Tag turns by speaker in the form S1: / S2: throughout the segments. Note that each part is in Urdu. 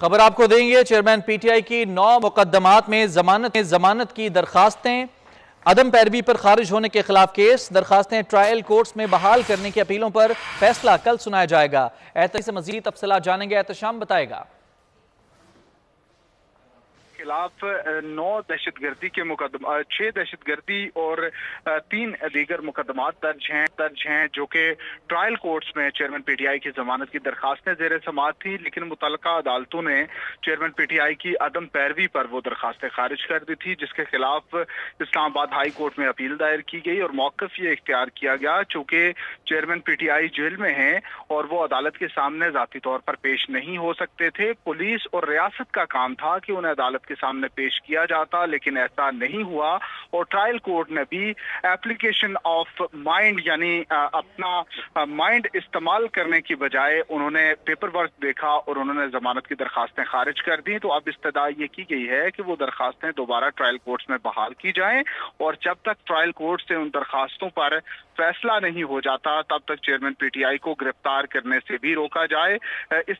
S1: خبر آپ کو دیں گے، چیئرمین پی ٹی آئی کی 9 مقدمات میں ضمانت کی درخواستیں، عدم پیروی پر خارج ہونے کے خلاف کیس، درخواستیں ٹرائل کورٹس میں بحال کرنے کی اپیلوں پر فیصلہ کل سنایا جائے گا۔ احتسام سے مزید تفصیلات جانیں گے، احتشام بتائے گا۔
S2: خلاف 9 دہشت گردی کے مقدمات، 6 دہشت گردی اور 3 دیگر مقدمات درج ہیں جو کہ ٹرائل کورٹس میں چیئرمین پی ٹی آئی کی ضمانت کی درخواستیں زیر سماعت تھی، لیکن متعلقہ عدالتوں نے چیئرمین پی ٹی آئی کی عدم پیروی پر وہ درخواستیں خارج کر دی تھی، جس کے خلاف اسلام آباد ہائی کورٹ میں اپیل دائر کی گئی اور موقف یہ اختیار کیا گیا چونکہ چیئرمین پی ٹی آئی جیل میں ہیں اور وہ عدالت کے سامنے ذاتی طور پر پیش نہیں ہو سکتے تھے۔ پولیس اور ریاست کا کام تھا کہ انہیں عدالت کے سامنے پیش کیا جاتا، لیکن ایسا نہیں ہوا اور ٹرائل کورٹ نے بھی ایپلیکیشن آف مائنڈ یعنی اپنا مائنڈ استعمال کرنے کی بجائے انہوں نے پیپر ورک دیکھا اور انہوں نے ضمانت کی درخواستیں خارج کر دی۔ تو اب استدعا یہ کی گئی ہے کہ وہ درخواستیں دوبارہ ٹرائل کورٹس میں بحال کی جائیں اور جب تک ٹرائل کورٹ سے ان درخواستوں پر فیصلہ نہیں ہو جاتا تب تک چیئرمین پی ٹی آئی کو گرفتار کرنے سے بھی روکا جائے۔ اس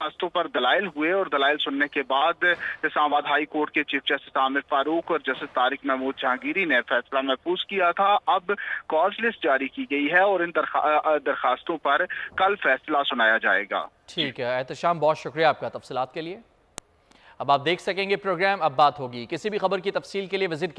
S2: درخواستوں پر دلائل ہوئے اور دلائل سننے کے بعد اسلام آباد ہائی کورٹ کے چیف جسٹس عامر فاروق اور جسٹس طارق محمود جہانگیری نے فیصلہ محفوظ کیا تھا۔ اب کاز لسٹ جاری کی گئی ہے اور ان درخواستوں پر کل فیصلہ سنایا جائے گا۔
S1: ٹھیک ہے احتشام، بہت شکریہ آپ کا تفصیلات کے لیے۔ اب آپ دیکھ سکیں گے پروگرام اب بات ہوگی۔ کسی بھی خبر کی تفصیل کے لیے وزٹ